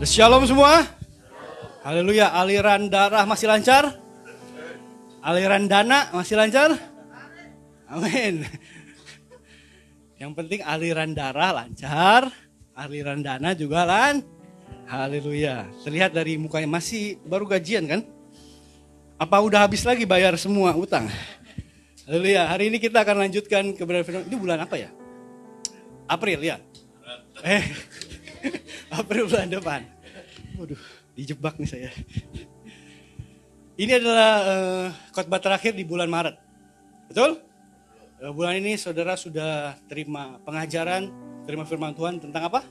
Shalom semua. Haleluya. Aliran darah masih lancar? Aliran dana masih lancar? Amin. Yang penting aliran darah lancar, aliran dana juga Haleluya. Terlihat dari mukanya masih baru gajian kan? Apa udah habis lagi bayar semua utang? Haleluya. Hari ini kita akan lanjutkan kebenaran firman. Ini bulan apa ya? April ya? April bulan depan. Waduh, dijebak nih saya. Ini adalah khotbah terakhir di bulan Maret. Betul? Bulan ini saudara sudah terima pengajaran, terima firman Tuhan tentang apa?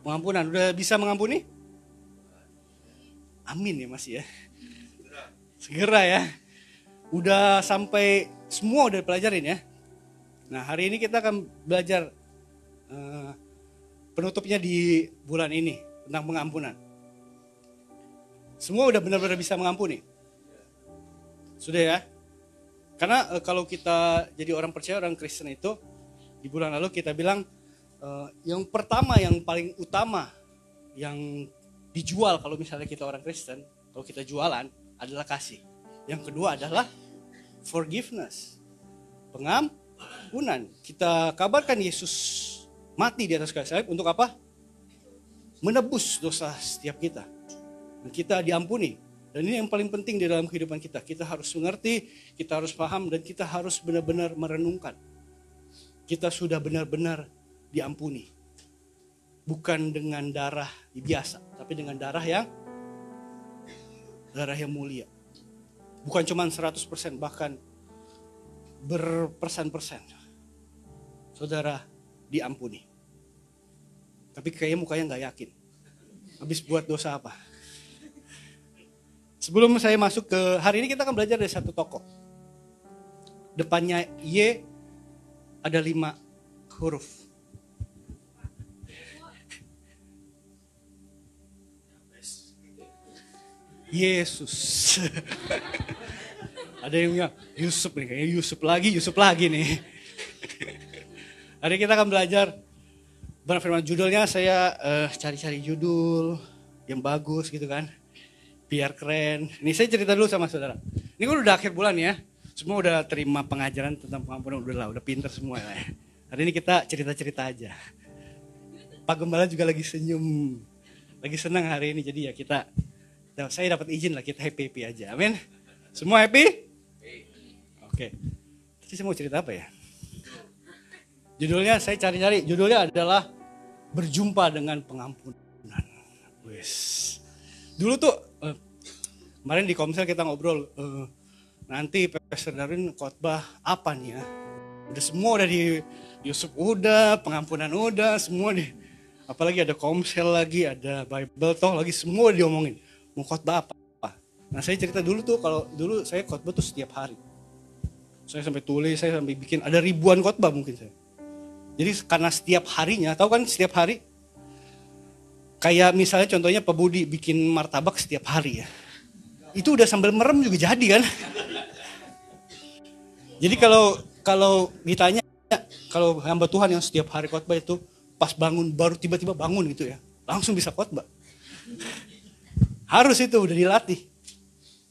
Pengampunan. Udah bisa mengampuni? Amin ya masih ya. Segera ya. Udah sampai semua udah pelajarin ya. Nah hari ini kita akan belajar penutupnya di bulan ini tentang pengampunan. Semua udah benar-benar bisa mengampuni? Sudah ya? Karena kalau kita jadi orang percaya, orang Kristen itu, di bulan lalu kita bilang, yang pertama, yang paling utama, yang dijual kalau misalnya kita orang Kristen, kalau kita jualan, adalah kasih. Yang kedua adalah forgiveness, pengampunan. Kita kabarkan Yesus mati di atas kayu salib untuk apa? Menebus dosa setiap kita. Dan kita diampuni. Dan ini yang paling penting di dalam kehidupan kita. Kita harus mengerti, kita harus paham, dan kita harus benar-benar merenungkan. Kita sudah benar-benar diampuni. Bukan dengan darah biasa, tapi dengan darah yang mulia. Bukan cuma 100%, bahkan berpersen-persen. Saudara diampuni. Tapi kayaknya mukanya gak yakin. Habis buat dosa apa? Sebelum saya masuk ke hari ini kita akan belajar dari satu tokoh. Depannya Y ada 5 huruf. Yesus. Ada yang bilang Yusuf nih, kayaknya Yusuf lagi nih. Hari ini kita akan belajar firman. Judulnya saya cari-cari judul yang bagus gitu kan. Biar keren. Ini saya cerita dulu sama saudara. Ini kan udah akhir bulan ya. Semua udah terima pengajaran tentang pengampunan, udah pinter semua ya. Hari ini kita cerita-cerita aja. Pak Gembala juga lagi senyum. Lagi senang hari ini, jadi ya saya dapat izin lah, kita happy aja. Amin. Semua happy? Oke. Jadi saya mau cerita apa ya? Judulnya saya cari-cari. Judulnya adalah berjumpa dengan pengampunan. Wes. Dulu tuh kemarin di Komsel kita ngobrol, nanti Pastor Darwin khotbah apa nih ya? Udah semua udah di Yusuf udah, pengampunan udah, semua nih. Apalagi ada Komsel lagi, ada Bible Talk lagi, semua diomongin. Mau khotbah apa? Nah saya cerita dulu tuh, kalau dulu saya khotbah tuh setiap hari. Saya sampai tulis, saya sampai bikin, ada ribuan khotbah mungkin saya. Jadi karena setiap harinya, tahu kan setiap hari? Kayak misalnya contohnya Pak Budi bikin martabak setiap hari ya. Itu udah sambal merem juga jadi kan. Jadi kalau ditanya, kalau hamba Tuhan yang setiap hari khotbah itu pas bangun baru tiba-tiba bangun gitu ya. Langsung bisa khotbah. Harus itu udah dilatih.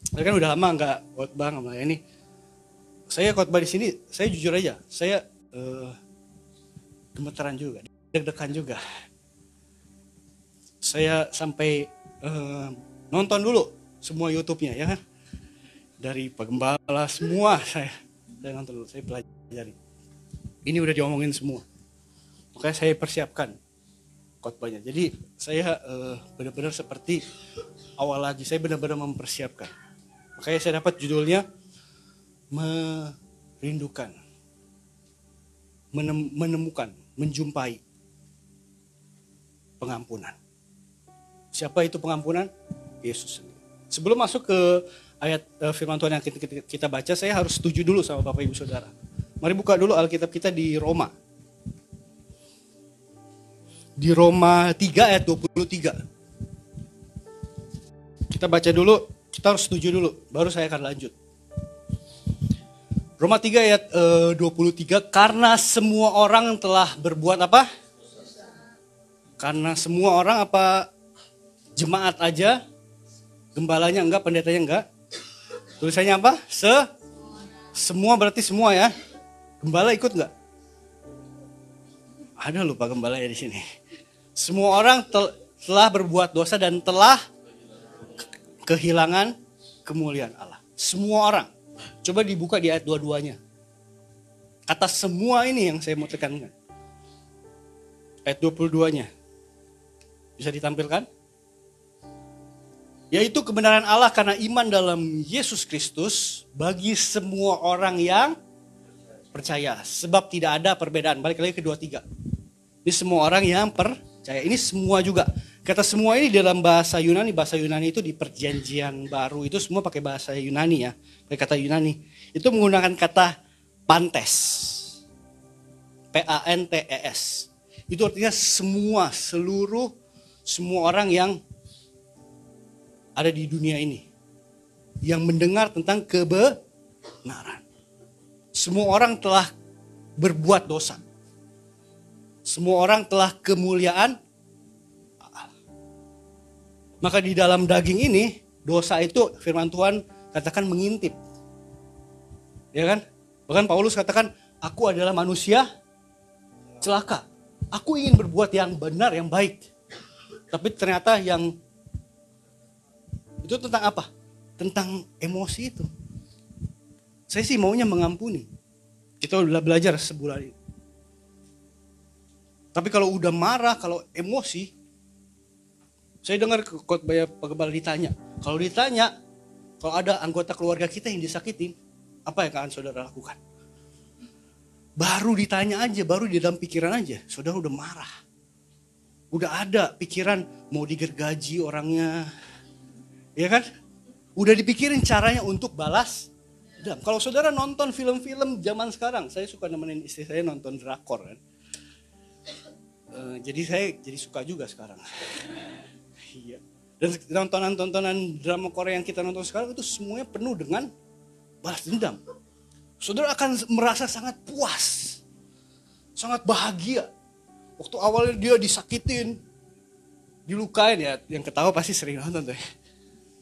Saya kan udah lama nggak khotbah nggak melayani. Saya khotbah di sini, saya jujur aja, saya gemeteran juga, deg-degan juga. Saya sampai nonton dulu semua YouTube-nya ya kan. Dari Pak Gembala semua saya nonton dulu, saya pelajari. Ini udah diomongin semua. Makanya saya persiapkan khotbahnya. Jadi saya benar-benar seperti awal lagi, saya benar-benar mempersiapkan. Makanya saya dapat judulnya merindukan, menemukan, menjumpai pengampunan. Siapa itu pengampunan? Yesus sendiri. Sebelum masuk ke ayat firman Tuhan yang kita baca, saya harus setuju dulu sama Bapak Ibu Saudara. Mari buka dulu Alkitab kita di Roma. Di Roma 3 ayat 23. Kita baca dulu, kita harus setuju dulu, baru saya akan lanjut. Roma 3 ayat 23, karena semua orang telah berbuat apa? Karena semua orang apa? Jemaat aja, gembalanya enggak, pendetanya enggak. Tulisannya apa? Semua berarti semua ya. Gembala ikut enggak? Ada lupa gembala ya di sini. Semua orang telah berbuat dosa dan telah kehilangan kemuliaan Allah. Semua orang. Coba dibuka di ayat 22-nya. Kata semua ini yang saya mau tekankan. Ayat 22-nya. Bisa ditampilkan? Yaitu kebenaran Allah karena iman dalam Yesus Kristus bagi semua orang yang percaya. Sebab tidak ada perbedaan. Balik lagi ke 23. Ini semua orang yang percaya. Ini semua juga. Kata semua ini dalam bahasa Yunani. Bahasa Yunani itu di perjanjian baru. Itu semua pakai bahasa Yunani ya. Pakai kata Yunani. Itu menggunakan kata pantes. P-A-N-T-E-S. Itu artinya semua, seluruh, semua orang yang ada di dunia ini yang mendengar tentang kebenaran. Semua orang telah berbuat dosa. Semua orang telah kemuliaan Allah. Maka di dalam daging ini dosa itu firman Tuhan katakan mengintip. Ya kan? Bahkan Paulus katakan aku adalah manusia celaka. Aku ingin berbuat yang benar, yang baik. Tapi ternyata yang itu tentang apa? Tentang emosi itu. Saya sih maunya mengampuni. Kita udah belajar sebulan ini. Tapi kalau udah marah, kalau emosi, saya dengar khotbah Pak Gembala ditanya. Kalau ditanya, kalau ada anggota keluarga kita yang disakitin, apa yang akan saudara lakukan? Baru ditanya aja, baru di dalam pikiran aja, saudara udah marah. Udah ada pikiran mau digergaji orangnya. Ya kan? Udah dipikirin caranya untuk balas dendam. Kalau saudara nonton film-film zaman sekarang, saya suka nemenin istri saya nonton drakor kan. Jadi saya jadi suka juga sekarang. Iya. Dan tontonan drama Korea yang kita nonton sekarang itu semuanya penuh dengan balas dendam. Saudara akan merasa sangat puas, sangat bahagia. Waktu awalnya dia disakitin, dilukain ya, yang ketawa pasti sering nonton tuh.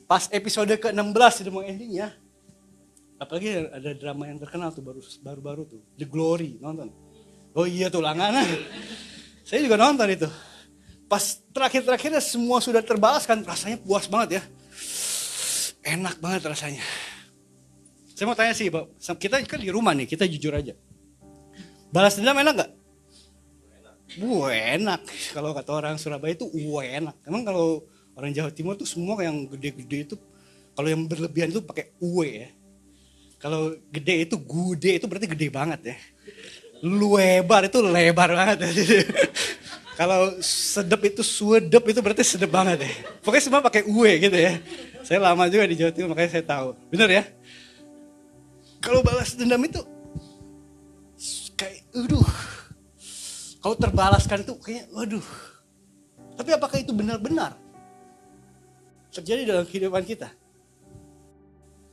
Pas episode ke-16 sudah mau endingnya, apalagi ada drama yang terkenal tuh baru-baru tuh, The Glory, nonton. Oh iya tuh langganan. Saya juga nonton itu. Pas terakhir-terakhirnya semua sudah terbalaskan, rasanya puas banget ya. Enak banget rasanya. Saya mau tanya sih, kita kan di rumah nih, kita jujur aja. Balas dendam enak gak? Enak. Kalau kata orang Surabaya itu enak. Emang kalau orang Jawa Timur tuh semua yang gede-gede itu, kalau yang berlebihan itu pakai uwe ya. Kalau gede itu gude itu berarti gede banget ya. Lebar itu lebar banget ya. Kalau sedep itu suedep itu berarti sedep banget ya. Pokoknya semua pakai uwe gitu ya. Saya lama juga di Jawa Timur makanya saya tahu. Bener ya? Kalau balas dendam itu kayak kalau terbalaskan itu kayak Tapi apakah itu benar-benar terjadi dalam kehidupan kita?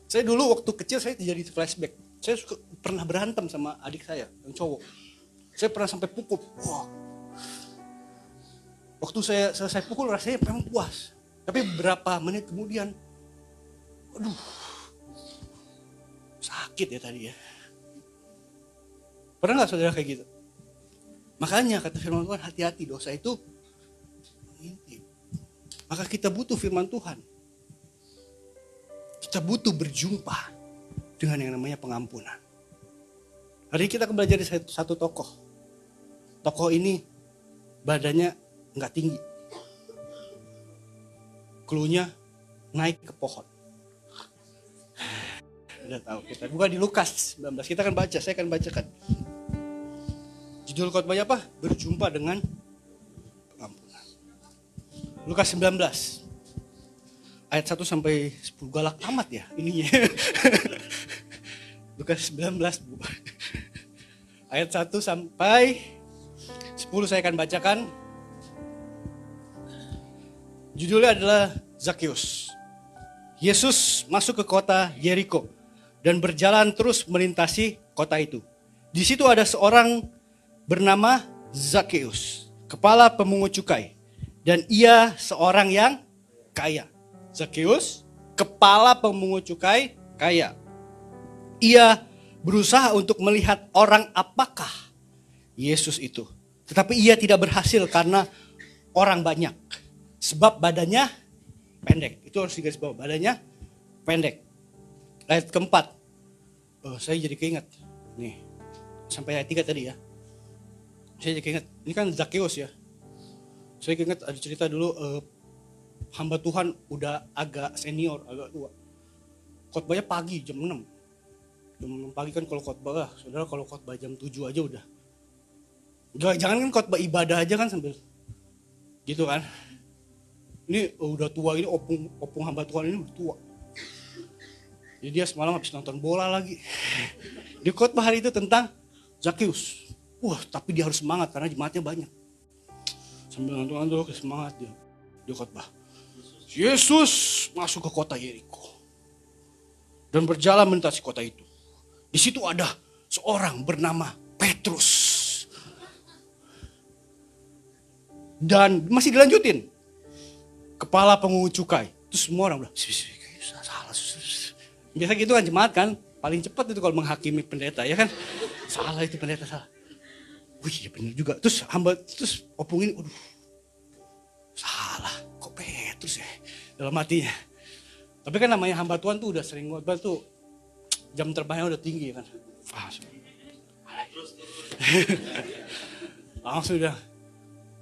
Saya dulu waktu kecil saya terjadi flashback. Saya pernah berantem sama adik saya yang cowok. Saya pernah sampai pukul. Waktu saya selesai pukul rasanya memang puas. Tapi beberapa menit kemudian, sakit ya tadi ya. Pernah gak saudara kayak gitu? Makanya kata firman Tuhan, hati-hati, dosa itu mengintip. Maka kita butuh firman Tuhan. Kita butuh berjumpa dengan yang namanya pengampunan. Hari ini kita akan belajar di satu tokoh. Tokoh ini badannya gak tinggi. Cluenya naik ke pohon. Udah tahu kita. Bukan di Lukas 19. Kita akan baca, saya akan bacakan. Judul khotbahnya apa? Berjumpa dengan pengampunan. Lukas 19. Ayat 1 sampai 10. Galak amat ya ininya. Lukas 19. Ayat 1 sampai 10 saya akan bacakan. Judulnya adalah Zakheus. Yesus masuk ke kota Yeriko dan berjalan terus melintasi kota itu. Di situ ada seorang bernama Zakheus, kepala pemungut cukai, dan ia seorang yang kaya. Zakheus, kepala pemungut cukai kaya. Ia berusaha untuk melihat orang apakah Yesus itu. Tetapi ia tidak berhasil karena orang banyak. Sebab badannya pendek. Itu harus digarisbawahi, badannya pendek. Ayat keempat. Saya jadi keinget. Nih, sampai ayat 3 tadi ya. Saya jadi keinget. Ini kan Zakheus ya. Saya keinget ada cerita dulu hamba Tuhan udah agak senior, agak tua. Khotbahnya pagi jam 6. Jam 6 pagi kan kalau khotbah lah. Saudara kalau khotbah jam 7 aja udah. Jangan kan khotbah ibadah aja kan sambil gitu kan. Ini udah tua, ini opung hamba Tuhan ini udah tua. Jadi dia semalam habis nonton bola lagi. Di khotbah hari itu tentang Zakheus. Wah, tapi dia harus semangat karena jemaatnya banyak. Sambil nonton semangat dia khotbah. Yesus masuk ke kota Yeriko dan berjalan melintasi kota itu. Di situ ada seorang bernama Petrus. Dan masih dilanjutin. Kepala pemungut cukai. Terus semua orang bilang, salah. Biasa gitu kan jemaat kan. Paling cepat itu kalau menghakimi pendeta ya kan. Salah itu pendeta salah. Wih ya benar juga. Terus opung ini, salah. Kok Petrus ya? Dalam hatinya. Tapi kan namanya hamba Tuhan tuh udah sering khotbah tuh. Jam terbangnya udah tinggi ya kan. Langsung udah.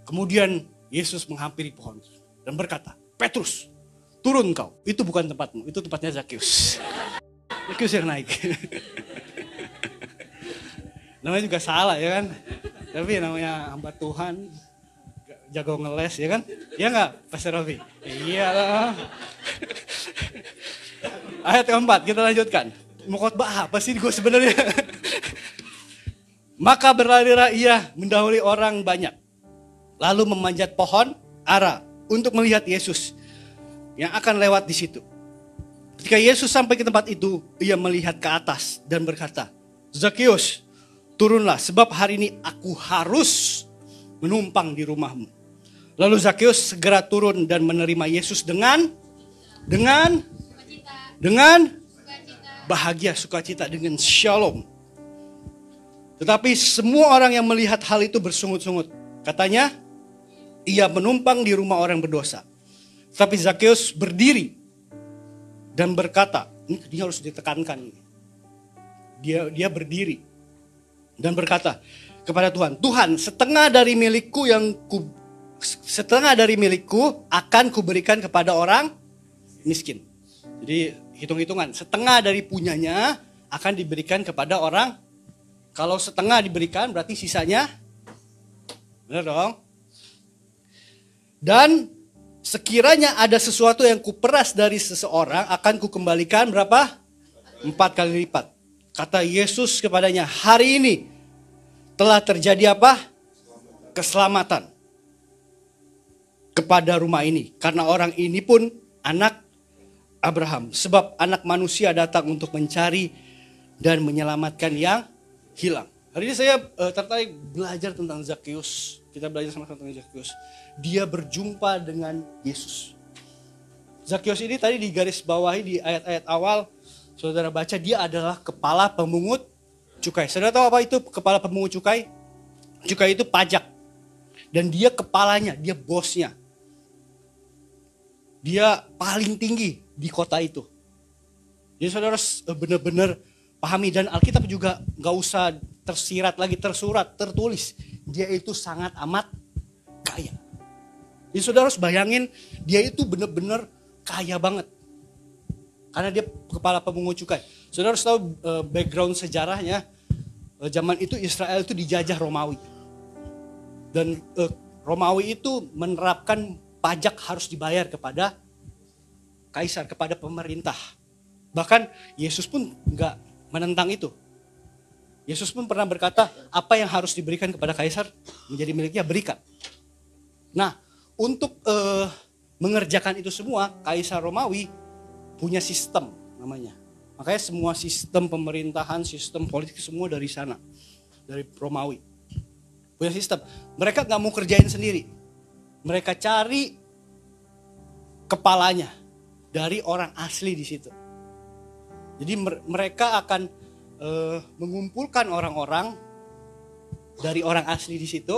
Kemudian Yesus menghampiri pohon dan berkata, Petrus, turun kau. Itu bukan tempatmu, itu tempatnya Zakheus. Zakheus yang naik. Namanya juga salah ya kan. Tapi namanya hamba Tuhan, jago ngeles ya kan. Iya gak Pastor Rofi? Iya lah. Ayat keempat kita lanjutkan. Mau khotbah apa sih gue sebenarnya? Maka berlarilah ia mendahului orang banyak. Lalu memanjat pohon ara untuk melihat Yesus yang akan lewat di situ. Ketika Yesus sampai ke tempat itu, ia melihat ke atas dan berkata, Zakheus, turunlah sebab hari ini aku harus menumpang di rumahmu. Lalu Zakheus segera turun dan menerima Yesus dengan bahagia, sukacita, dengan shalom. Tetapi semua orang yang melihat hal itu bersungut-sungut. Katanya, ia menumpang di rumah orang berdosa. Tapi Zakheus berdiri dan berkata, ini dia harus ditekankan. Dia berdiri dan berkata kepada Tuhan, Tuhan, setengah dari milikku akan kuberikan kepada orang miskin. Jadi hitung-hitungan, setengah dari punyanya akan diberikan kepada orang. Kalau setengah diberikan berarti sisanya, benar dong? Dan sekiranya ada sesuatu yang kuperas dari seseorang, akan kukembalikan berapa? 4 kali lipat. Kata Yesus kepadanya, hari ini telah terjadi apa? Keselamatan kepada rumah ini. Karena orang ini pun anak Abraham. Sebab anak manusia datang untuk mencari dan menyelamatkan yang hilang. Hari ini saya tertarik belajar tentang Zakheus. Kita belajar sama-sama tentang Zakheus. Dia berjumpa dengan Yesus. Zakheus ini tadi di garis bawahi di ayat-ayat awal, saudara baca, dia adalah kepala pemungut cukai. Saudara tahu apa itu kepala pemungut cukai? Cukai itu pajak. Dan dia kepalanya, dia bosnya. Dia paling tinggi di kota itu. Jadi saudara benar-benar pahami, dan Alkitab juga gak usah tersirat lagi, tersurat, tertulis. Dia itu sangat amat kaya. Jadi saudara harus bayangin, dia itu benar-benar kaya banget. Karena dia kepala pemungut cukai. Saudara harus tahu background sejarahnya. Zaman itu Israel itu dijajah Romawi. Dan Romawi itu menerapkan pajak harus dibayar kepada kaisar, kepada pemerintah. Bahkan Yesus pun gak menentang itu. Yesus pun pernah berkata, apa yang harus diberikan kepada kaisar menjadi miliknya, berikan. Nah, untuk mengerjakan itu semua, kaisar Romawi punya sistem namanya. Makanya semua sistem pemerintahan, sistem politik semua dari sana, dari Romawi. Punya sistem. Mereka gak mau kerjain sendiri. Mereka cari kepalanya dari orang asli di situ. Jadi mereka akan mengumpulkan orang-orang dari orang asli di situ,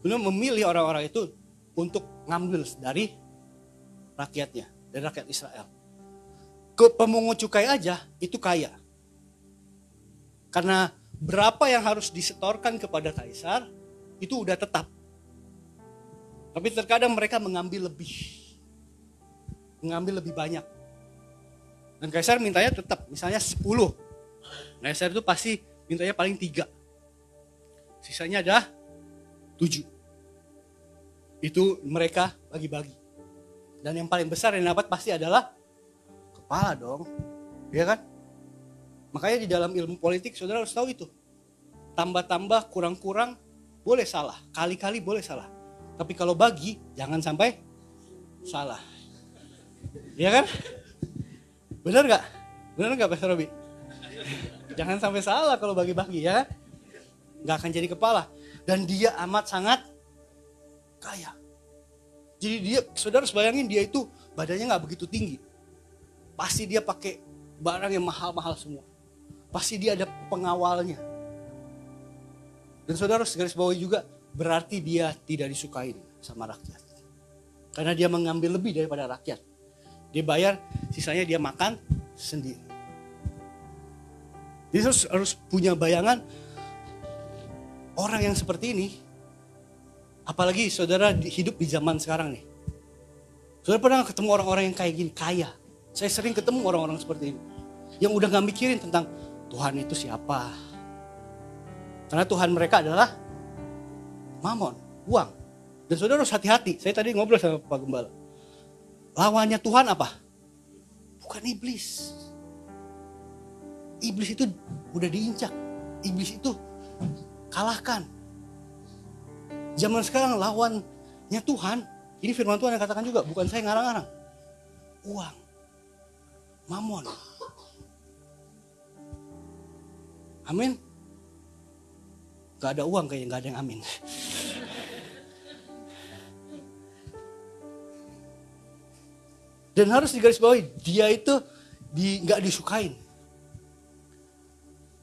kemudian memilih orang-orang itu untuk ngambil dari rakyatnya, dari rakyat Israel. Ke pemungut cukai aja itu kaya. Karena berapa yang harus disetorkan kepada kaisar itu udah tetap. Tapi terkadang mereka mengambil lebih banyak. Dan kaisar mintanya tetap, misalnya 10. Kaisar itu pasti mintanya paling 3. Sisanya ada 7. Itu mereka bagi-bagi. Dan yang paling besar yang dapat pasti adalah kepala dong. Iya kan? Makanya di dalam ilmu politik saudara harus tahu itu. Tambah-tambah, kurang-kurang boleh salah. Kali-kali boleh salah. Tapi kalau bagi, jangan sampai salah. Iya kan? Benar gak? Benar gak Pastor Robi? Jangan sampai salah kalau bagi-bagi ya. Gak akan jadi kepala. Dan dia amat sangat kaya. Jadi dia, saudara harus bayangin dia itu badannya gak begitu tinggi. Pasti dia pakai barang yang mahal-mahal semua. Pasti dia ada pengawalnya. Dan saudara harus garis bawahi juga, berarti dia tidak disukai sama rakyat. Karena dia mengambil lebih daripada rakyat. Dia bayar, sisanya dia makan sendiri. Jadi harus punya bayangan orang yang seperti ini. Apalagi saudara hidup di zaman sekarang nih. Saudara pernah ketemu orang-orang yang kayak gini, kaya. Saya sering ketemu orang-orang seperti ini. Yang udah gak mikirin tentang Tuhan itu siapa. Karena Tuhan mereka adalah mamon, uang. Dan saudara harus hati-hati. Saya tadi ngobrol sama Pak Gembala. Lawannya Tuhan apa? Bukan iblis. Iblis itu udah diinjak. Iblis itu kalahkan. Zaman sekarang lawannya Tuhan, ini firman Tuhan yang katakan juga, bukan saya ngarang-ngarang. Uang, mamon. Amin. Gak ada uang kayaknya, gak ada yang amin. Dan harus digarisbawahi, dia itu gak disukain.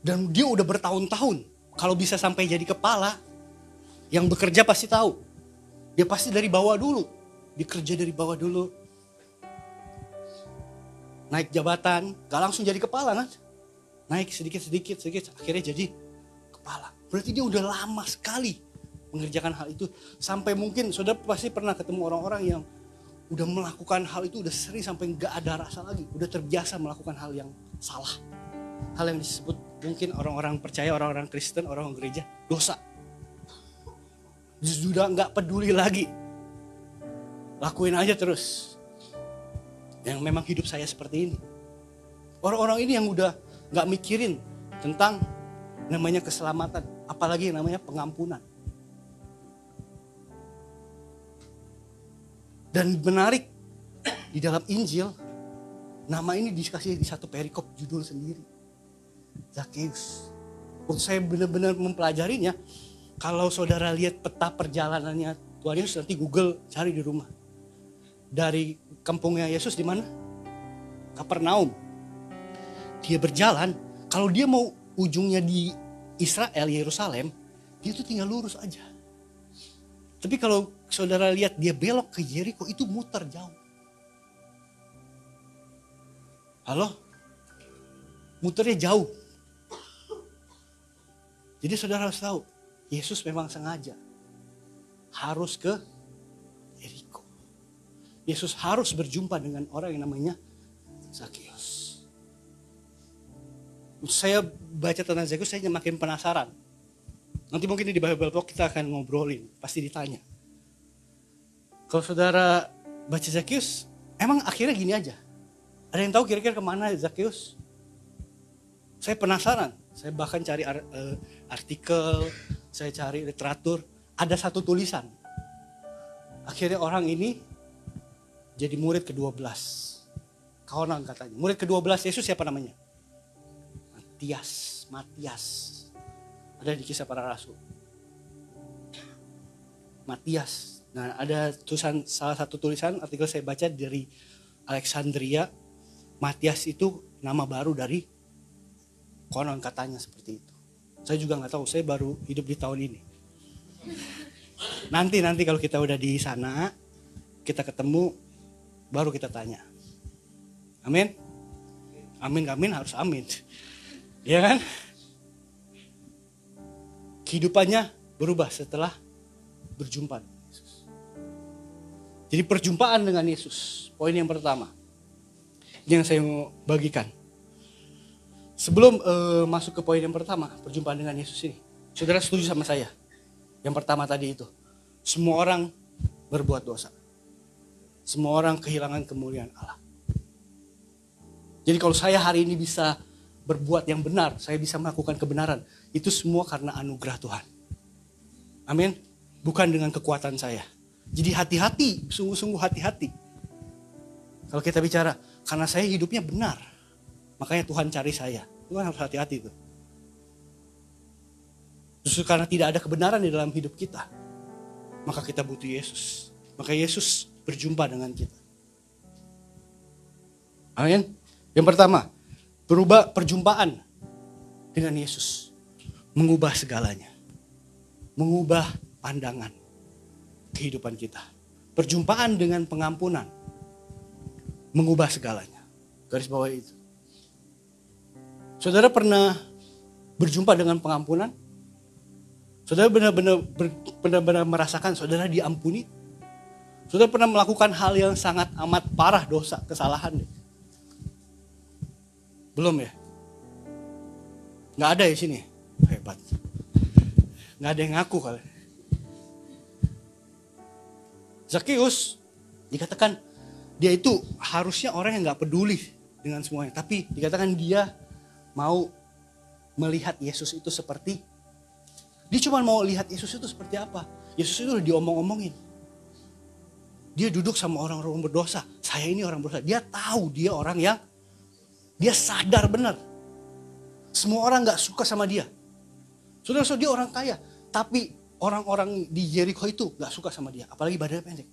Dan dia udah bertahun-tahun, kalau bisa sampai jadi kepala, yang bekerja pasti tahu. Dia pasti dari bawah dulu. Dia kerja dari bawah dulu. Naik jabatan, gak langsung jadi kepala kan. Naik sedikit, akhirnya jadi kepala. Berarti dia udah lama sekali mengerjakan hal itu. Sampai mungkin saudara pasti pernah ketemu orang-orang yang udah melakukan hal itu, udah sering sampai gak ada rasa lagi. Udah terbiasa melakukan hal yang salah. Hal yang disebut mungkin orang-orang percaya, orang-orang Kristen, orang-orang gereja, dosa. Sudah gak peduli lagi. Lakuin aja terus. Yang memang hidup saya seperti ini. Orang-orang ini yang udah gak mikirin tentang namanya keselamatan. Apalagi yang namanya pengampunan. Dan menarik, di dalam Injil, nama ini dikasih di satu perikop judul sendiri. Zakheus. Waktu saya benar-benar mempelajarinya, kalau saudara lihat peta perjalanannya Tuhan Yesus, nanti Google cari di rumah. Dari kampungnya Yesus di mana? Kapernaum. Dia berjalan, kalau dia mau ujungnya di Israel, Yerusalem, dia tuh tinggal lurus aja. Tapi kalau saudara lihat dia belok ke Yeriko, itu muter jauh. Halo? Muternya jauh. Jadi saudara harus tahu, Yesus memang sengaja harus ke Yeriko. Yesus harus berjumpa dengan orang yang namanya Zakheus. Saya baca tentang Zakheus, saya makin penasaran. Nanti mungkin di Bible Talk kita akan ngobrolin, pasti ditanya. Kalau saudara baca Zakheus, emang akhirnya gini aja. Ada yang tahu kira-kira kemana Zakheus? Saya penasaran. Saya bahkan cari artikel, saya cari literatur. Ada satu tulisan. Akhirnya orang ini jadi murid ke-12. Kawan katanya. Murid ke-12 Yesus siapa namanya? Matias. Ada di Kisah Para Rasul. Matias. Nah, ada salah satu tulisan artikel saya baca dari Alexandria, Matias itu nama baru dari konon katanya seperti itu. Saya juga nggak tahu, saya baru hidup di tahun ini. Nanti kalau kita udah di sana, kita ketemu, baru kita tanya. Amin? Amin harus amin. Ya kan? Kehidupannya berubah setelah berjumpa dengan Yesus. Jadi perjumpaan dengan Yesus, poin yang pertama yang saya mau bagikan. Sebelum masuk ke poin yang pertama, perjumpaan dengan Yesus ini, saudara setuju sama saya? Yang pertama tadi itu, semua orang berbuat dosa. Semua orang kehilangan kemuliaan Allah. Jadi kalau saya hari ini bisa berbuat yang benar, saya bisa melakukan kebenaran, itu semua karena anugerah Tuhan. Amin. Bukan dengan kekuatan saya. Jadi hati-hati, sungguh-sungguh hati-hati. Kalau kita bicara, karena saya hidupnya benar, makanya Tuhan cari saya. Tuhan harus hati-hati itu. Justru karena tidak ada kebenaran di dalam hidup kita, maka kita butuh Yesus. Maka Yesus berjumpa dengan kita. Amin. Yang pertama, berubah perjumpaan dengan Yesus. Mengubah segalanya. Mengubah pandangan kehidupan kita. Perjumpaan dengan pengampunan. Mengubah segalanya. Garis bawah itu. Saudara pernah berjumpa dengan pengampunan? Saudara benar-benar merasakan saudara diampuni? Saudara pernah melakukan hal yang sangat amat parah, dosa, kesalahan? Belum ya? Nggak ada di sini. Hebat. Nggak ada yang ngaku kali. Zakius dikatakan dia itu harusnya orang yang nggak peduli dengan semuanya, tapi dikatakan dia mau melihat Yesus itu seperti, dia cuma mau lihat Yesus itu seperti apa. Yesus itu udah diomong-omongin. Dia duduk sama orang-orang berdosa. Saya ini orang berdosa. Dia tahu dia orang yang, dia sadar benar. Semua orang gak suka sama dia. Saudara-saudara, dia orang kaya. Tapi orang-orang di Jericho itu gak suka sama dia. Apalagi badannya pendek.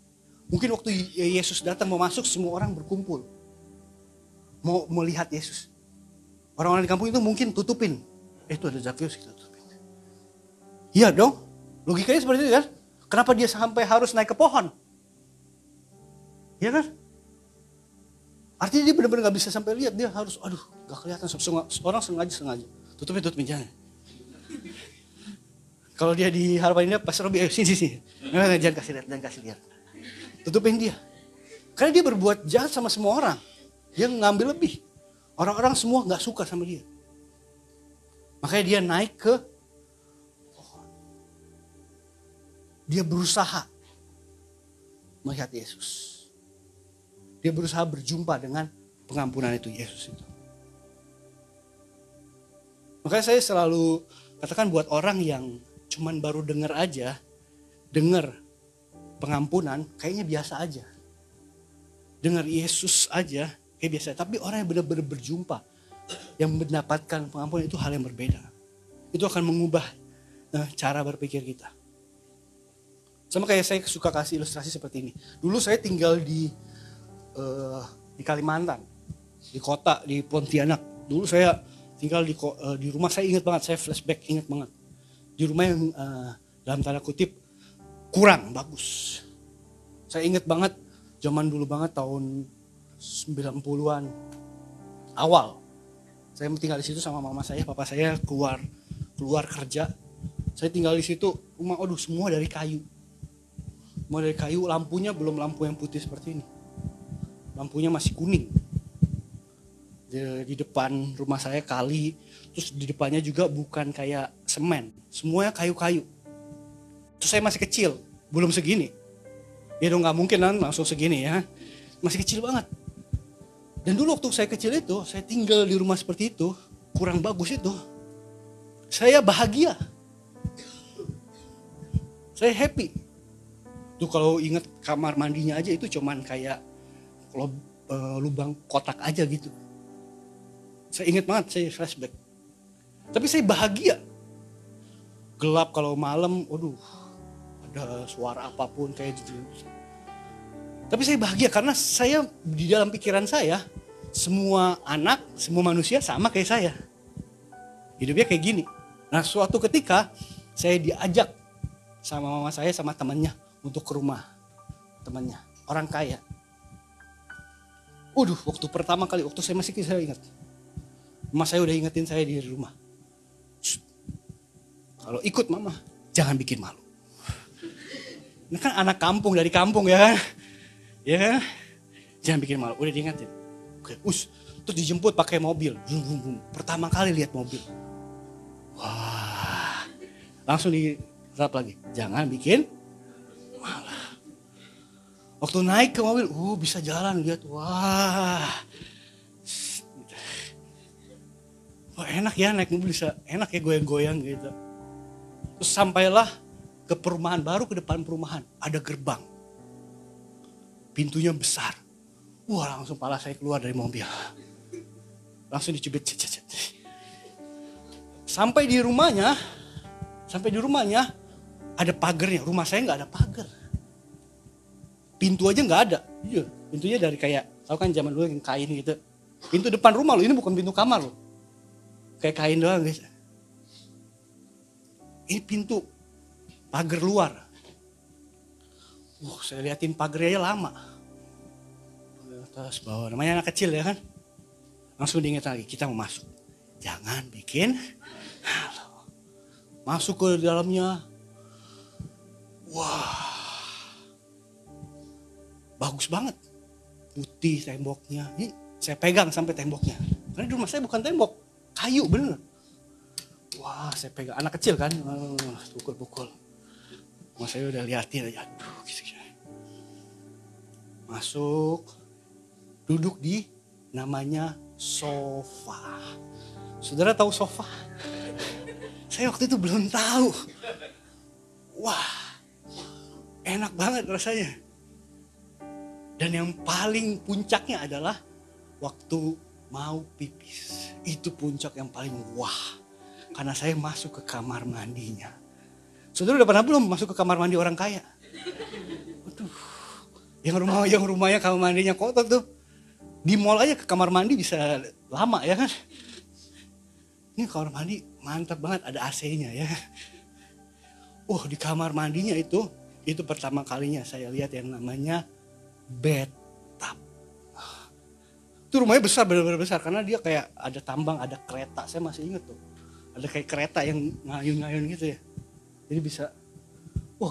Mungkin waktu Yesus datang mau masuk, semua orang berkumpul. Mau melihat Yesus. Orang-orang di kampung itu mungkin tutupin. Itu ada Zakius, kita tutupin. Iya dong. Logikanya seperti itu kan. Kenapa dia sampai harus naik ke pohon? Iya kan? Artinya dia benar-benar gak bisa sampai lihat. Dia harus, gak kelihatan. Orang sengaja. Tutupin jangan. Kalau dia di harapan ini, Pastor Robi, sini. Jangan kasih lihat. Tutupin dia. Karena dia berbuat jahat sama semua orang. Dia ngambil lebih. Orang-orang semua gak suka sama dia. Makanya dia naik ke pohon. Dia berusaha melihat Yesus. Dia berusaha berjumpa dengan pengampunan itu, Yesus itu. Makanya saya selalu katakan buat orang yang cuman baru dengar pengampunan, kayaknya biasa aja. Dengar Yesus aja, kayak biasa. Tapi orang yang benar-benar berjumpa, yang mendapatkan pengampunan itu hal yang berbeda. Itu akan mengubah cara berpikir kita. Sama kayak saya suka kasih ilustrasi seperti ini. Dulu saya tinggal di Kalimantan, di kota, di Pontianak. Dulu saya tinggal di rumah, saya ingat banget, saya flashback ingat banget. Di rumah yang dalam tanda kutip kurang bagus. Saya ingat banget zaman dulu banget tahun 90-an awal. Saya tinggal di situ sama mama saya, papa saya keluar kerja. Saya tinggal di situ, rumah semua dari kayu. Semua dari kayu, lampunya belum lampu yang putih seperti ini. Lampunya masih kuning. Di depan rumah saya kali, terus di depannya juga bukan kayak semen, semuanya kayu-kayu. Terus saya masih kecil, belum segini. Ya dong nggak mungkin kan langsung segini ya, masih kecil banget. Dan dulu waktu saya kecil itu, saya tinggal di rumah seperti itu, kurang bagus itu, saya bahagia, saya happy. Tuh kalau ingat kamar mandinya aja itu cuman kayak lubang kotak aja gitu. Saya ingat banget, saya flashback. Tapi saya bahagia. Gelap kalau malam, ada suara apapun kayak gitu. Tapi saya bahagia karena saya di dalam pikiran saya semua anak, semua manusia sama kayak saya. Hidupnya kayak gini. Nah suatu ketika saya diajak sama mama saya sama temannya untuk ke rumah temannya, orang kaya. Waktu pertama kali, waktu saya masih kecil saya ingat. Mama saya udah ingetin saya di rumah. Kalau ikut mama, jangan bikin malu. Ini kan anak kampung, dari kampung ya kan. Ya kan? Jangan bikin malu, udah diingetin. Oke, terus dijemput pakai mobil. Pertama kali lihat mobil. Wah, langsung dirap lagi. Jangan bikin malu. Waktu naik ke mobil, bisa jalan lihat. Wah, enak ya naik mobil, bisa enak ya goyang-goyang gitu. Terus sampailah ke perumahan, baru ke depan perumahan ada gerbang. Pintunya besar. Wah, langsung pala saya keluar dari mobil. Langsung dicubit. Sampai di rumahnya ada pagarnya. Rumah saya nggak ada pagar. Pintu aja nggak ada. Iya, pintunya dari kayak, tahu kan zaman dulu yang kain gitu. Pintu depan rumah loh, ini bukan pintu kamar loh. Kayak kain doang guys. Ini pintu pagar luar. Saya liatin pagarnya lama. Atas bawah, namanya anak kecil ya kan. Langsung diingat lagi, kita mau masuk. Jangan bikin halo. Masuk ke dalamnya. Wah. Bagus banget. Putih temboknya. Ini saya pegang sampai temboknya. Karena di rumah saya bukan tembok, kayu bener. Wah, saya pegang, anak kecil kan. Pukul-pukul. Mas saya udah liatin aja. Aduh, gitu. Masuk. Duduk di namanya sofa. Saudara tahu sofa? Saya waktu itu belum tahu. Wah, enak banget rasanya. Dan yang paling puncaknya adalah waktu mau pipis. Itu puncak yang paling wah. Karena saya masuk ke kamar mandinya. Saudara udah pernah belum masuk ke kamar mandi orang kaya? Aduh, yang rumahnya kamar mandinya kotor tuh. Di mall aja ke kamar mandi bisa lama ya kan. Ini kamar mandi mantap banget, ada AC-nya ya. Di kamar mandinya itu pertama kalinya saya lihat yang namanya bathtub. Itu rumahnya besar, benar-benar besar karena dia kayak ada tambang, ada kereta. Saya masih ingat tuh. Ada kayak kereta yang ngayun-ngayun gitu ya. Jadi bisa,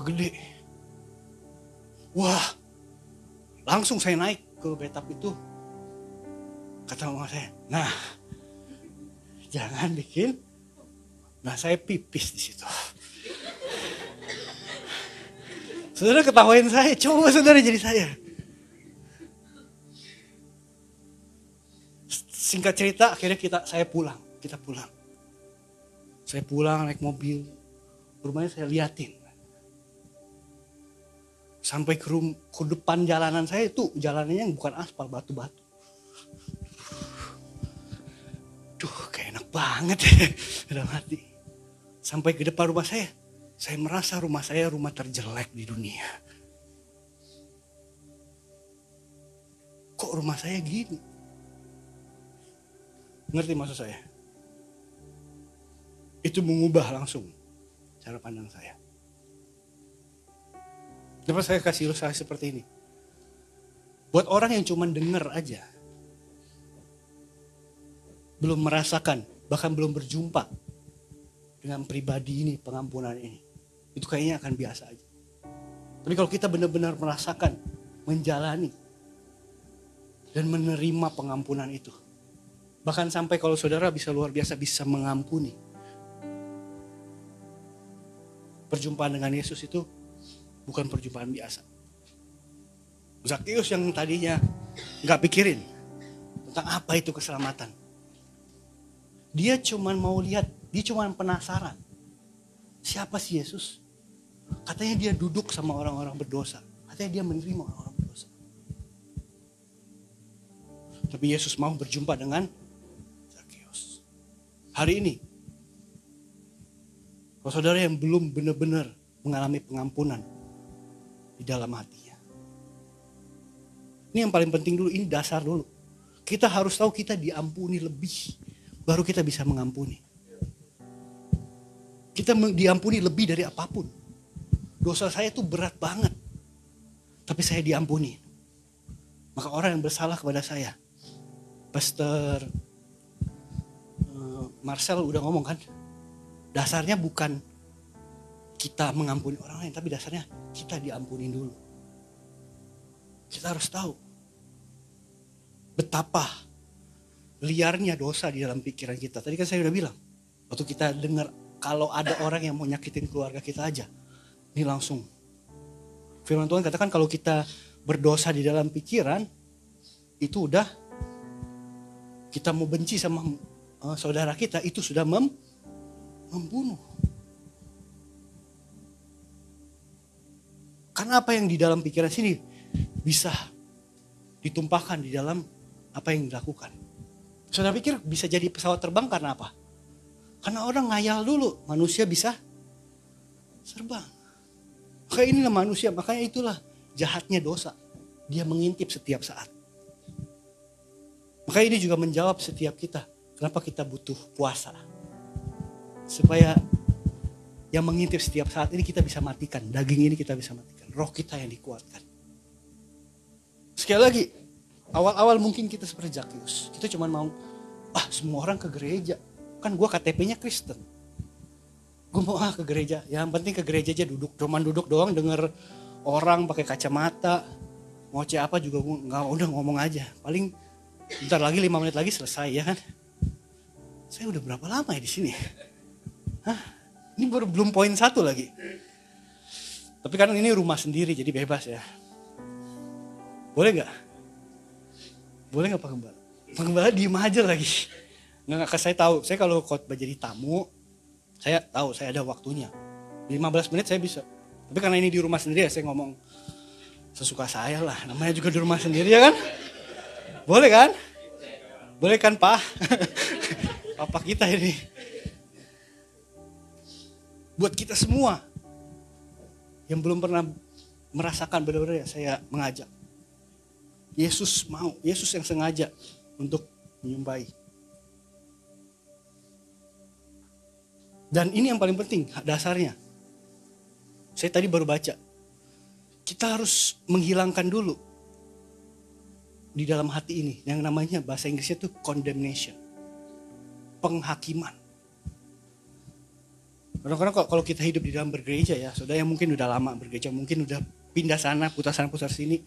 gede. Wah, langsung saya naik ke bathtub itu. Kata mama saya, nah jangan bikin. Nah saya pipis di situ. Saudara ketawain saya, coba saudara jadi saya. Singkat cerita, akhirnya saya pulang. Saya pulang naik mobil, rumahnya saya liatin. Sampai ke depan jalanan saya itu jalanannya bukan aspal, batu-batu. Kayak enak banget ya, dalam hati. Sampai ke depan rumah saya merasa rumah saya rumah terjelek di dunia. Kok rumah saya gini? Ngerti maksud saya? Itu mengubah langsung cara pandang saya. Dapat saya kasih ilustrasi seperti ini. Buat orang yang cuma dengar aja, belum merasakan, bahkan belum berjumpa dengan pribadi ini, pengampunan ini, itu kayaknya akan biasa aja. Tapi kalau kita benar-benar merasakan, menjalani, dan menerima pengampunan itu, bahkan sampai kalau saudara bisa luar biasa, bisa mengampuni. Perjumpaan dengan Yesus itu bukan perjumpaan biasa. Zakheus yang tadinya gak pikirin tentang apa itu keselamatan. Dia cuma mau lihat, dia cuma penasaran. Siapa sih Yesus? Katanya dia duduk sama orang-orang berdosa. Katanya dia menerima orang-orang berdosa. Tapi Yesus mau berjumpa dengan Hari ini, kalau saudara yang belum benar-benar mengalami pengampunan di dalam hatinya. Ini yang paling penting dulu, ini dasar dulu. Kita harus tahu kita diampuni lebih, baru kita bisa mengampuni. Kita diampuni lebih dari apapun. Dosa saya itu berat banget, tapi saya diampuni. Maka orang yang bersalah kepada saya, Pastor Marcel udah ngomong kan, dasarnya bukan kita mengampuni orang lain, tapi dasarnya kita diampuni dulu. Kita harus tahu betapa liarnya dosa di dalam pikiran kita. Tadi kan saya udah bilang, waktu kita dengar kalau ada orang yang mau nyakitin keluarga kita aja, ini langsung firman Tuhan katakan kalau kita berdosa di dalam pikiran, itu udah kita mau benci sama saudara kita, itu sudah membunuh. Karena apa yang di dalam pikiran sini bisa ditumpahkan di dalam apa yang dilakukan. Saudara pikir bisa jadi pesawat terbang karena apa? Karena orang ngayal dulu, manusia bisa terbang. Maka inilah manusia, makanya itulah jahatnya dosa. Dia mengintip setiap saat. Maka ini juga menjawab setiap kita. Kenapa kita butuh puasa? Supaya yang mengintip setiap saat ini kita bisa matikan. Daging ini kita bisa matikan. Roh kita yang dikuatkan. Sekali lagi, awal-awal mungkin kita seperti Zakius. Kita cuma mau, semua orang ke gereja. Kan gue KTP-nya Kristen. Gue mau ke gereja. Yang penting ke gereja aja duduk. Cuman duduk doang denger orang pakai kacamata. Ngoceh apa juga gue udah ngomong aja. Paling bentar lagi 5 menit lagi selesai ya kan. Saya udah berapa lama ya di sini? Ini baru belum poin 1 lagi. Tapi kan ini rumah sendiri jadi bebas ya. Boleh gak? Boleh gak Pak Gembala? Pak Gembala diem aja lagi. Nggak, saya tahu. Saya kalau khotbah jadi tamu, saya tahu saya ada waktunya. 15 menit saya bisa. Tapi karena ini di rumah sendiri ya saya ngomong sesuka saya lah. Namanya juga di rumah sendiri ya kan? Boleh kan? Boleh kan Pak? Papa kita ini. Buat kita semua yang belum pernah merasakan benar-benar ya saya mengajak. Yesus mau, Yesus yang sengaja untuk menyumpahi. Dan ini yang paling penting dasarnya. Saya tadi baru baca. Kita harus menghilangkan dulu di dalam hati ini yang namanya bahasa Inggrisnya itu condemnation. Penghakiman. Kadang-kadang kalau kita hidup di dalam bergereja ya, saudara yang mungkin udah lama bergereja, mungkin udah pindah sana, putar sini.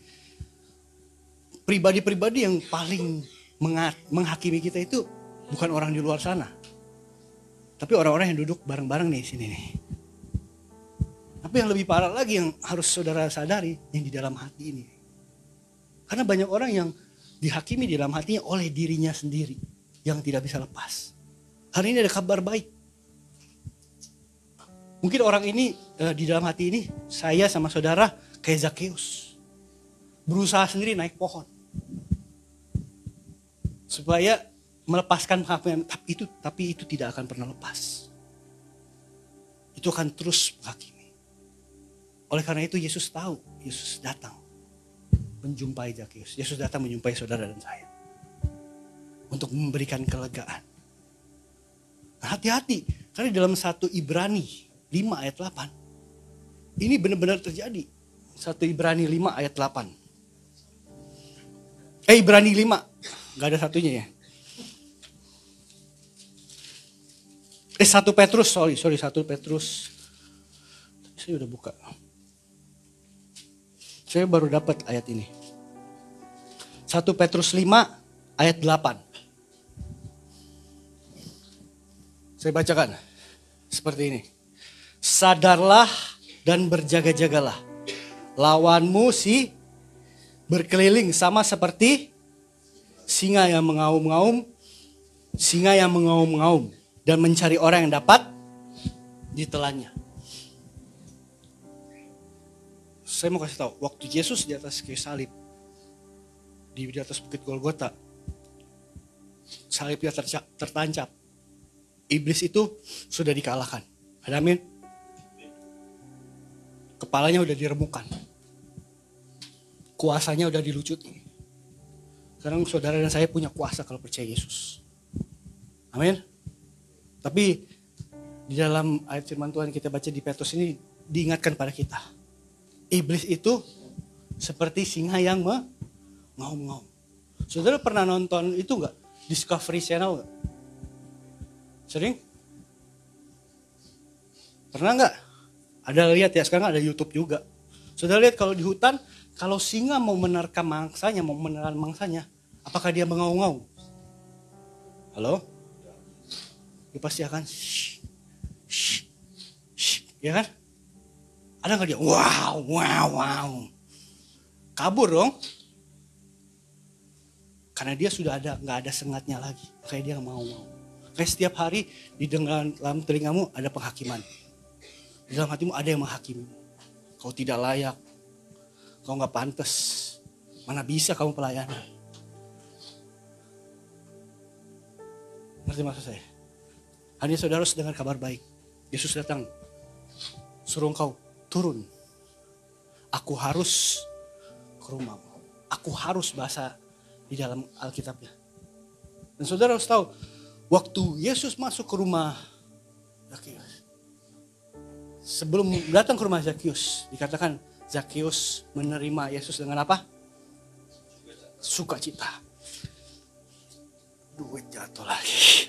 Pribadi-pribadi yang paling menghakimi kita itu bukan orang di luar sana. Tapi orang-orang yang duduk bareng-bareng nih sini nih. Tapi yang lebih parah lagi yang harus saudara sadari yang di dalam hati ini. Karena banyak orang yang dihakimi di dalam hatinya oleh dirinya sendiri yang tidak bisa lepas. Hari ini ada kabar baik. Mungkin orang ini di dalam hati ini saya sama saudara kayak Zakius. Berusaha sendiri naik pohon. Supaya melepaskan penghakimian, tapi itu tidak akan pernah lepas. Itu akan terus menghakimi. Oleh karena itu Yesus tahu, Yesus datang menjumpai Zakius. Yesus datang menjumpai saudara dan saya. Untuk memberikan kelegaan. Nah, hati-hati, karena dalam 1 Ibrani 5 ayat 8. Ini benar-benar terjadi. 1 Ibrani 5 ayat 8. Ibrani 5. Gak ada satunya ya. 1 Petrus, sorry 1 Petrus. Saya udah buka. Saya baru dapat ayat ini. 1 Petrus 5 ayat 8. Saya bacakan. Seperti ini. Sadarlah dan berjaga-jagalah. Lawanmu berkeliling sama seperti singa yang mengaum-ngaum dan mencari orang yang dapat ditelannya. Saya mau kasih tahu, waktu Yesus di atas kayu salib, di atas bukit Golgota, salibnya tertancap. Iblis itu sudah dikalahkan. Ada amin? Kepalanya udah diremukan. Kuasanya udah dilucuti. Sekarang saudara dan saya punya kuasa kalau percaya Yesus. Amin. Tapi di dalam ayat firman Tuhan kita baca di Petrus ini diingatkan pada kita. Iblis itu seperti singa yang mengaum-ngaum. Saudara pernah nonton itu enggak? Discovery Channel enggak? Sering? Pernah enggak? Ada lihat ya, sekarang ada YouTube juga. Saudara lihat kalau di hutan, kalau singa mau menerkam mangsanya, mau menelan mangsanya, apakah dia mengaum-ngaum? Halo? Dia pasti akan ya kan? Ada nggak dia? Wow. Kabur dong. Karena dia sudah nggak ada sengatnya lagi. Kayak dia mau. Kayak setiap hari di dalam telingamu ada penghakiman. Di dalam hatimu ada yang menghakimi. Kau tidak layak. Kau nggak pantas. Mana bisa kamu pelayanan? Ngerti maksud saya? Hanya saudara harus dengar kabar baik. Yesus datang. Suruh engkau turun. Aku harus ke rumahmu. Aku harus bahasa di dalam Alkitabnya. Dan saudara harus tahu. Waktu Yesus masuk ke rumah Zakheus. Sebelum datang ke rumah Zakheus. Dikatakan Zakheus menerima Yesus dengan apa? Sukacita. Duit jatuh lagi.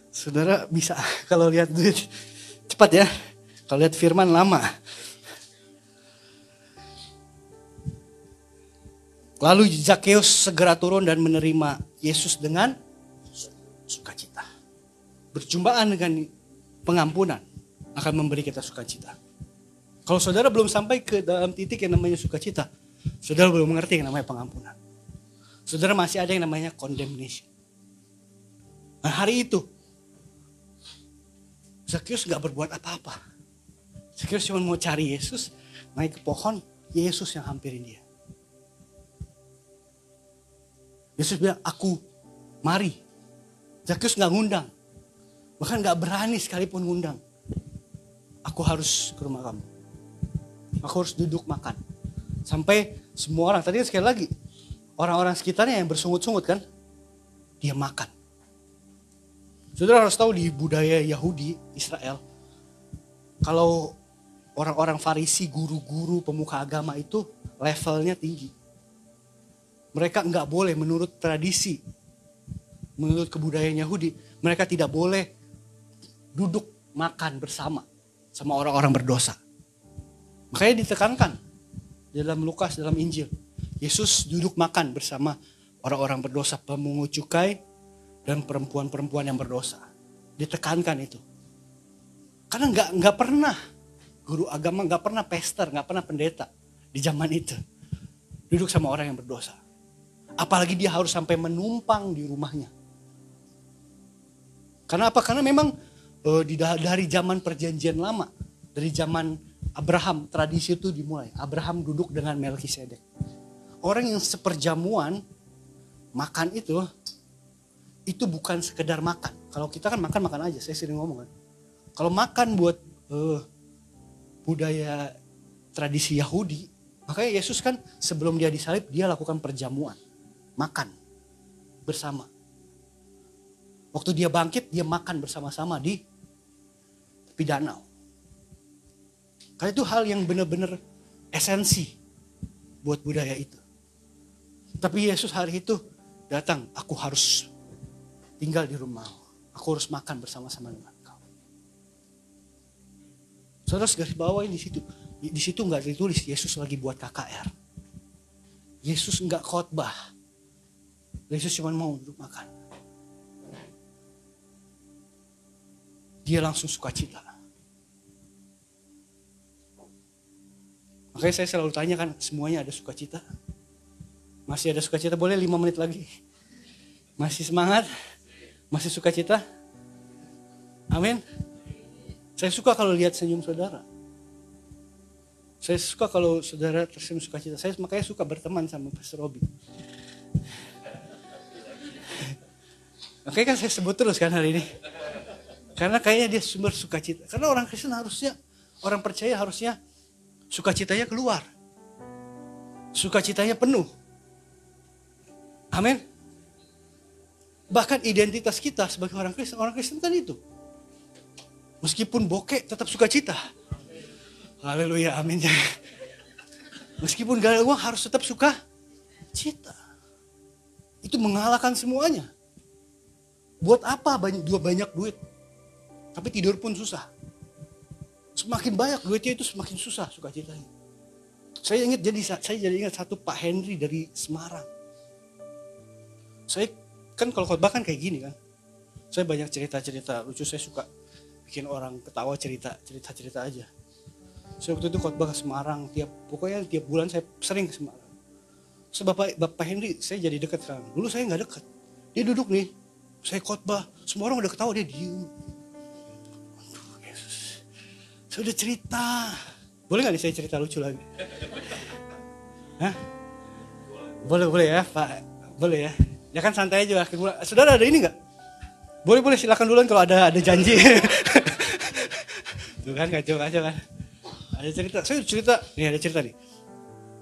Saudara bisa kalau lihat duit cepat ya. Kalau lihat firman lama. Lalu Zakheus segera turun dan menerima Yesus dengan sukacita. Berjumpaan dengan pengampunan akan memberi kita sukacita. Kalau saudara belum sampai ke dalam titik yang namanya sukacita, saudara belum mengerti yang namanya pengampunan. Saudara masih ada yang namanya condemnation. Nah, hari itu Zakheus gak berbuat apa-apa. Zakheus cuma mau cari Yesus, naik ke pohon, Yesus yang hampirin dia. Yesus bilang, aku mari. Zakheus gak ngundang. Bahkan gak berani sekalipun ngundang. Aku harus ke rumah kamu. Aku harus duduk makan. Sampai semua orang, tadi sekali lagi, orang-orang sekitarnya yang bersungut-sungut kan, dia makan. Saudara harus tahu di budaya Yahudi, Israel, kalau orang-orang Farisi, guru-guru, pemuka agama itu levelnya tinggi. Mereka enggak boleh menurut tradisi, menurut kebudayaan Yahudi, mereka tidak boleh duduk makan bersama sama orang-orang berdosa. Makanya ditekankan dalam Lukas, dalam Injil, Yesus duduk makan bersama orang-orang berdosa, pemungut cukai, dan perempuan-perempuan yang berdosa. Ditekankan itu. Karena nggak pernah guru agama, nggak pernah pastor, nggak pernah pendeta di zaman itu duduk sama orang yang berdosa. Apalagi dia harus sampai menumpang di rumahnya. Karena apa? Karena memang dari zaman perjanjian lama, dari zaman Abraham, tradisi itu dimulai. Abraham duduk dengan Melkisedek. Orang yang seperjamuan makan itu bukan sekedar makan. Kalau kita kan makan aja, saya sering ngomong kan. Kalau makan buat budaya tradisi Yahudi, makanya Yesus kan sebelum dia disalib, dia lakukan perjamuan. Makan bersama. Waktu dia bangkit, dia makan bersama-sama di tepi danau. Karena itu hal yang benar-benar esensi buat budaya itu. Tapi Yesus hari itu datang, aku harus tinggal di rumah. Aku harus makan bersama-sama dengan kau. Saudara garis bawain di situ. Di situ nggak ditulis Yesus lagi buat KKR. Yesus nggak khotbah. Yesus cuma mau duduk makan. Dia langsung sukacita. Makanya saya selalu tanya kan, semuanya ada sukacita? Masih ada sukacita? Boleh 5 menit lagi? Masih semangat? Masih sukacita? Amin. Saya suka kalau lihat senyum saudara. Saya suka kalau saudara tersenyum sukacita. Saya makanya suka berteman sama Pastor Robi. Makanya kan saya sebut terus kan hari ini. Karena kayaknya dia sumber sukacita. Karena orang Kristen harusnya Orang percaya harusnya sukacitanya keluar. Sukacitanya penuh. Amin. Bahkan identitas kita sebagai orang Kristen kan itu. Meskipun bokeh tetap sukacita. Haleluya, amin. Meskipun gak ada uang harus tetap sukacita. Itu mengalahkan semuanya. Buat apa banyak duit? Tapi tidur pun susah. Semakin banyak duitnya itu semakin susah sukacitanya. Saya jadi ingat satu Pak Henry dari Semarang. Saya kan kalau khotbah kan kayak gini kan. Saya banyak cerita-cerita lucu, saya suka bikin orang ketawa cerita-cerita aja. Saya waktu itu khotbah ke Semarang, pokoknya tiap bulan saya sering ke Semarang. So, Bapak Henry saya jadi dekat sekarang. Dulu saya nggak dekat. Dia duduk nih, saya khotbah, semua orang udah ketawa, dia diem. Aduh, Yesus. Saya udah cerita. Boleh nggak nih saya cerita lucu lagi? Hah? Boleh ya Pak, boleh ya. Ya kan santai aja. Saudara ada ini nggak? Boleh silakan duluan kalau ada janji. Tuh kan kacau kan. Ada cerita, saya cerita, nih ada cerita nih.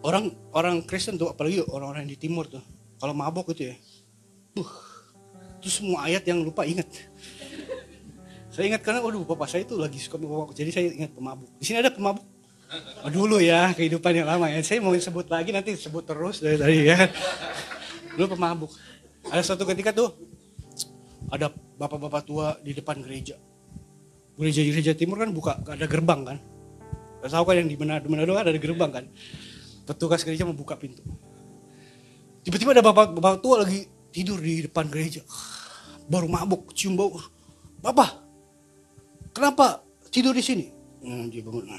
Orang Kristen tuh, apalagi orang-orang di timur tuh, kalau mabok gitu ya, itu semua ayat yang lupa ingat. Saya ingat karena, waduh, bapak saya itu lagi suka mabok, jadi saya ingat pemabuk. Di sini ada pemabuk. Dulu ya, kehidupan yang lama ya. Saya mau sebut lagi nanti sebut terus dari tadi ya. Dulu pemabuk. Ada suatu ketika tuh, ada bapak-bapak tua di depan gereja. Gereja timur kan buka, ada gerbang kan. Gak tahu kan yang di Manado kan ada gerbang kan. Petugas gereja membuka pintu. Tiba-tiba ada bapak tua lagi tidur di depan gereja. Baru mabuk, cium bau. Bapak, kenapa tidur di sini? Dia bangun.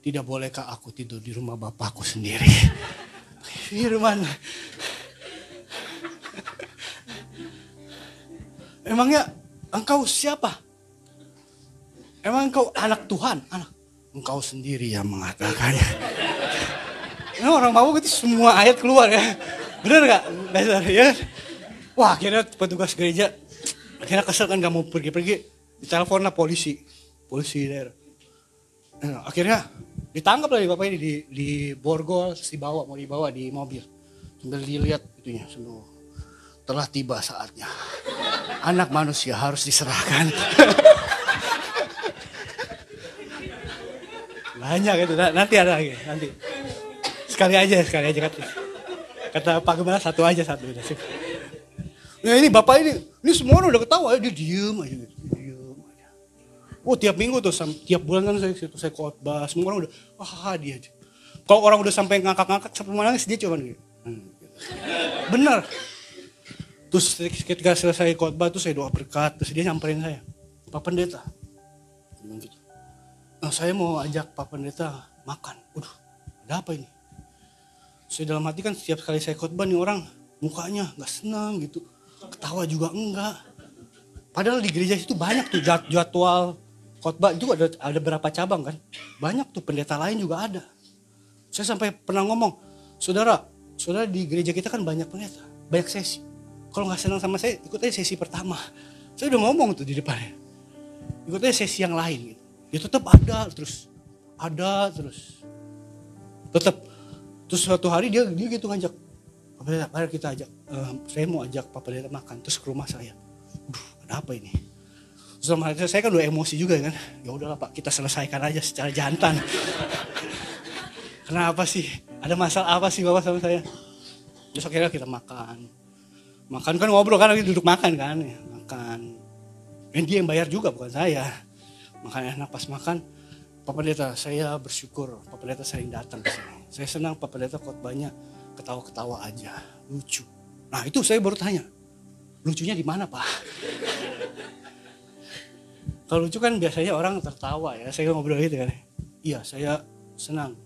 Tidak bolehkah aku tidur di rumah bapakku sendiri? Firman. Emangnya engkau siapa? Emang engkau anak Tuhan? Engkau sendiri yang mengatakannya. Nah, orang mabuk itu semua ayat keluar ya. Bener gak? Dasar ya. Wah akhirnya petugas gereja akhirnya kesel kan gak mau pergi-pergi. Ditelepon lah polisi daerah. Nah, akhirnya ditangkap lah bapak ini di borgol, mau dibawa di mobil. Sambil dilihat itunya semua. Telah tiba saatnya. Anak manusia harus diserahkan. Banyak itu, nanti ada lagi, nanti. Sekali aja kata Pak Gembala satu aja. Nah ini bapak ini semua orang udah ketawa, dia diem aja gitu. Oh tiap minggu tuh, tiap bulan kan saya khotbah, semua orang udah, wah dia aja. Kalau orang udah sampai ngakak-ngakak, sampai nangis dia cuma gitu. Bener. Terus ketika selesai khotbah tuh saya doa berkat, terus dia nyamperin saya, Pak Pendeta. Gitu. Nah, saya mau ajak Pak Pendeta makan. Ada apa ini? Saya dalam hati kan setiap kali saya khotbah nih orang mukanya gak senang gitu. Ketawa juga enggak. Padahal di gereja itu banyak tuh jadwal khotbah itu ada berapa cabang kan. Banyak tuh pendeta lain juga ada. Saya sampai pernah ngomong, saudara di gereja kita kan banyak pendeta, banyak sesi. Kalau gak senang sama saya ikut aja sesi pertama. Saya udah ngomong tuh di depannya. Ikut aja sesi yang lain gitu. Ya tetap ada terus. Tetap. Terus suatu hari dia gitu ngajak, Pak Pendeta, mari kita ajak, saya mau ajak Pak Pendeta makan, terus ke rumah saya. Ada apa ini? Terus sama saya kan udah emosi juga kan, ya udahlah Pak, kita selesaikan aja secara jantan. Kenapa sih? Ada masalah apa sih Bapak sama saya? Terus akhirnya kita makan kan ngobrol kan, lagi duduk makan kan, ya, makan. Dan dia yang bayar juga bukan saya. Makan enak, pas makan. Pak Pendeta, saya bersyukur Pak Pendeta sering datang ke sini. Saya senang Pak Pendeta khotbahnya ketawa-ketawa aja, lucu. Nah itu saya baru tanya, lucunya di mana Pak? Kalau lucu kan biasanya orang tertawa ya, saya ngobrol gitu kan. Iya saya senang,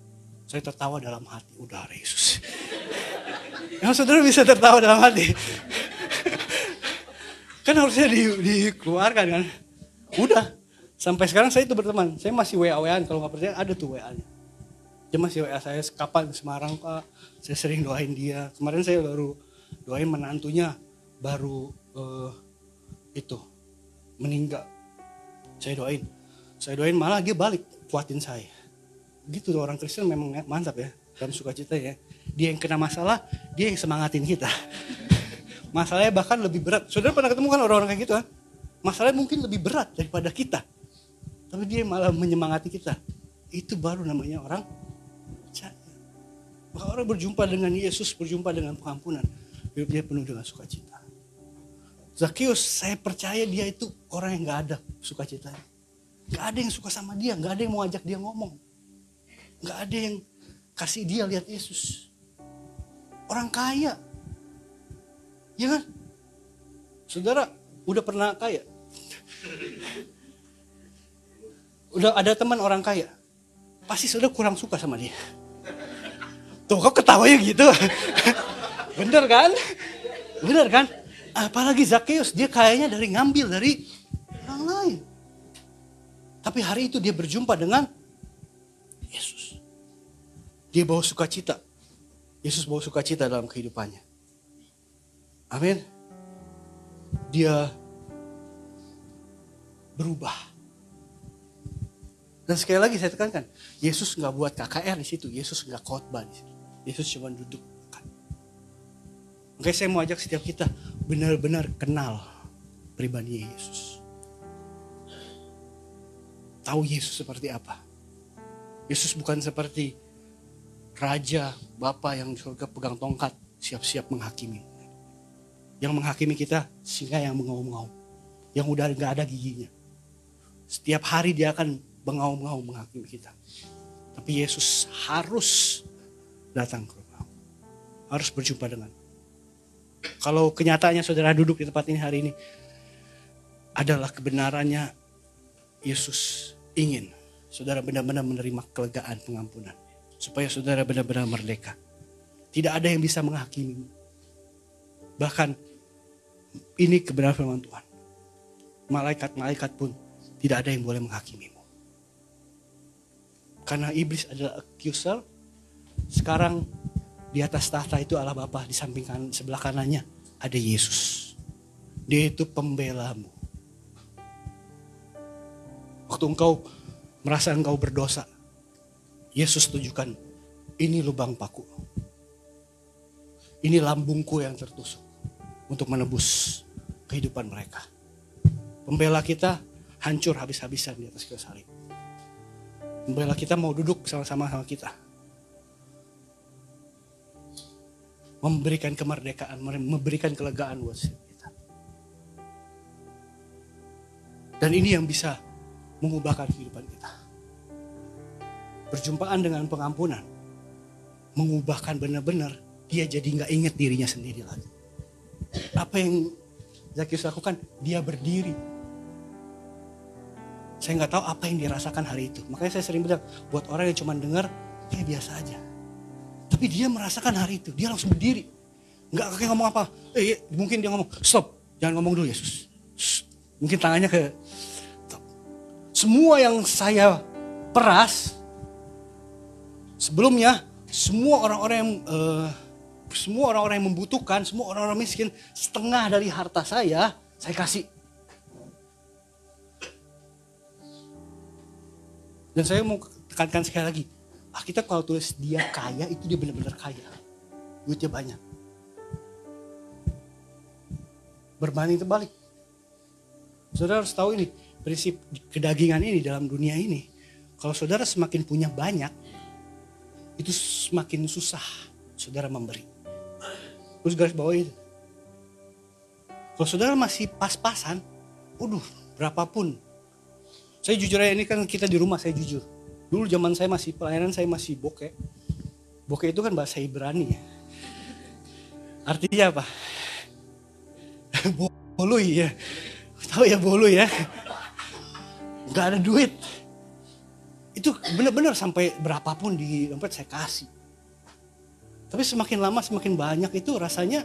saya tertawa dalam hati. Udah Yesus. Yang saudara bisa tertawa dalam hati. Kan harusnya dikeluarkan kan. Udah. Sampai sekarang saya itu berteman, saya masih WA-WAan, kalau nggak percaya ada tuh WA-nya. Dia masih WA saya, kapan ke Semarang Pak, saya sering doain dia. Kemarin saya baru doain menantunya, baru itu meninggal. Saya doain malah dia balik. kuatin saya. Gitu orang Kristen memang mantap ya dalam sukacita ya. Dia yang kena masalah, dia yang semangatin kita. Masalahnya bahkan lebih berat. Saudara pernah ketemu kan orang-orang kayak gitu kan? Masalahnya mungkin lebih berat daripada kita. Tapi dia malah menyemangati kita. Itu baru namanya orang percaya. Maka orang berjumpa dengan Yesus, berjumpa dengan pengampunan. Hidupnya penuh dengan sukacita. Zakius, saya percaya dia itu orang yang gak ada sukacitanya. Gak ada yang suka sama dia, gak ada yang mau ajak dia ngomong. Gak ada yang kasih dia lihat Yesus. Orang kaya. Ya kan? Saudara, udah pernah kaya? Udah ada teman orang kaya? Pasti saudara kurang suka sama dia. Tuh, kok ketawanya gitu? Bener kan? Bener kan? Apalagi Zakius, dia kayaknya dari ngambil dari orang lain. Tapi hari itu dia berjumpa dengan Yesus. Dia bawa sukacita. Yesus bawa sukacita dalam kehidupannya. Amin. Dia berubah. Dan sekali lagi saya tekankan, Yesus nggak buat KKR di situ, Yesus nggak khotbah di situ. Yesus cuma duduk. Makanya saya mau ajak setiap kita benar-benar kenal pribadi Yesus. Tahu Yesus seperti apa. Yesus bukan seperti raja, bapa yang di surga pegang tongkat, siap-siap menghakimi. Yang menghakimi kita singa yang mengaum-ngaum, yang udah gak ada giginya. Setiap hari dia akan mengaum-ngaum menghakimi kita. Tapi Yesus harus datang ke rumah, harus berjumpa dengan. Kalau kenyataannya saudara duduk di tempat ini hari ini, adalah kebenarannya Yesus ingin saudara benar-benar menerima kelegaan pengampunan. Supaya saudara benar-benar merdeka. Tidak ada yang bisa menghakimi. Bahkan ini kebenaran firman Tuhan. Malaikat-malaikat pun tidak ada yang boleh menghakimimu. Karena iblis adalah accuser. Sekarang di atas tahta itu Allah Bapa, di samping kanan, sebelah kanannya ada Yesus. Dia itu pembelamu. Waktu engkau merasa engkau berdosa, Yesus tunjukkan, ini lubang paku. Ini lambungku yang tertusuk untuk menebus kehidupan mereka. Pembela kita hancur habis-habisan di atas kayu salib. Pembela kita mau duduk sama-sama sama kita. Memberikan kemerdekaan, memberikan kelegaan buat kita. Dan ini yang bisa mengubahkan kehidupan kita. Perjumpaan dengan pengampunan mengubahkan benar-benar dia jadi gak ingat dirinya sendiri lagi. Apa yang Zakius lakukan? Dia berdiri. Saya gak tahu apa yang dirasakan hari itu. Makanya saya sering bilang, buat orang yang cuma dengar, kayak biasa aja. Tapi dia merasakan hari itu, dia langsung berdiri. Gak kayak ngomong apa. Mungkin dia ngomong, stop, jangan ngomong dulu Yesus. Mungkin tangannya ke stop. Semua yang saya peras sebelumnya, semua orang-orang yang membutuhkan, semua orang-orang miskin, setengah dari harta saya kasih. Dan saya mau tekankan sekali lagi, kita kalau tulis dia kaya, itu dia benar-benar kaya. Duitnya banyak. Berbanding terbalik. Saudara harus tahu ini, prinsip kedagingan ini dalam dunia ini. Kalau saudara semakin punya banyak, itu semakin susah saudara memberi. Terus garis bawah itu. Kalau saudara masih pas-pasan, berapapun. Saya jujur aja, ini kan kita di rumah, saya jujur. Dulu zaman saya masih pelayanan, saya masih bokeh. Bokeh itu kan bahasa Ibrani ya. Artinya apa? Boluy ya. Tahu ya boluy ya. Gak ada duit. Itu benar-benar sampai berapapun di dompet saya kasih. Tapi semakin lama semakin banyak itu rasanya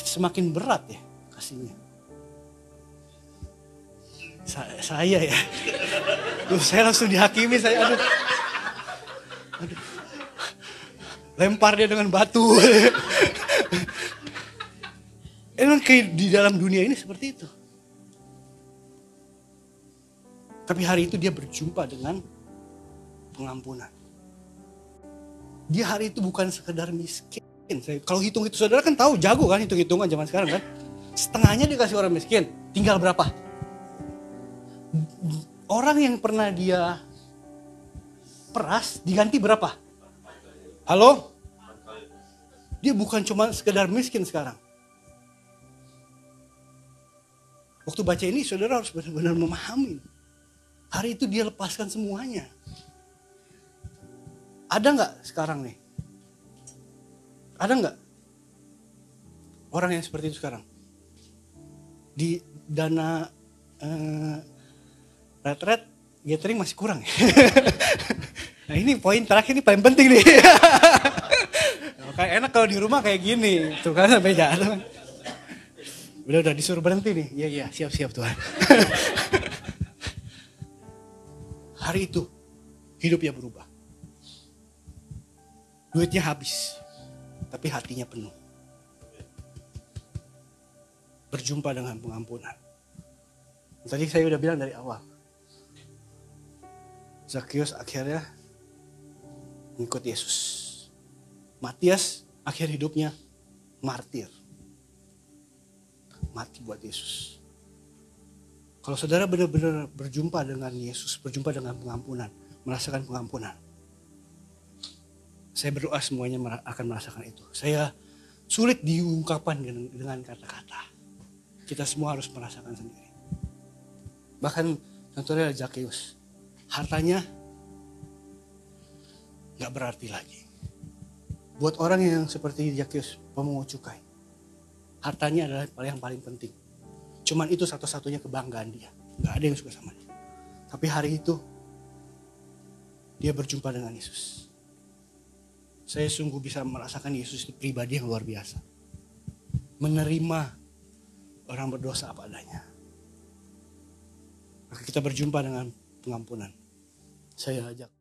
semakin berat ya kasihnya. Saya ya. Saya langsung dihakimi, saya aduh. Lempar dia dengan batu. Emang kayak di dalam dunia ini seperti itu. Tapi hari itu dia berjumpa dengan pengampunan. Dia hari itu bukan sekedar miskin. Kalau hitung itu saudara kan tahu, jago kan hitung-hitungan zaman sekarang kan. Setengahnya dikasih orang miskin, tinggal berapa? Orang yang pernah dia peras diganti berapa? Halo? Dia bukan cuma sekedar miskin sekarang. Waktu baca ini saudara harus benar-benar memahami. Hari itu dia lepaskan semuanya. Ada nggak sekarang nih? Ada nggak orang yang seperti itu sekarang? Di dana retret gathering masih kurang ya. Nah ini poin terakhir, ini paling penting nih. Kayak enak kalau di rumah kayak gini, tuh kan sampai jatuh. Udah disuruh berhenti nih. Iya siap Tuhan. Hari itu hidupnya berubah. Duitnya habis, tapi hatinya penuh. Berjumpa dengan pengampunan. Tadi saya udah bilang dari awal. Zakius akhirnya mengikut Yesus. Matias akhir hidupnya martir. Mati buat Yesus. Kalau saudara benar-benar berjumpa dengan Yesus, berjumpa dengan pengampunan, merasakan pengampunan. Saya berdoa semuanya akan merasakan itu. Saya sulit diungkapkan dengan kata-kata. Kita semua harus merasakan sendiri. Bahkan contohnya Zakius, hartanya gak berarti lagi. Buat orang yang seperti Zakius, pemungut cukai, hartanya adalah yang paling penting. Cuman itu satu-satunya kebanggaan dia. Gak ada yang suka sama dia. Tapi hari itu, dia berjumpa dengan Yesus. Saya sungguh bisa merasakan Yesus itu pribadi yang luar biasa. Menerima orang berdosa apa adanya. Maka kita berjumpa dengan pengampunan. Saya ajak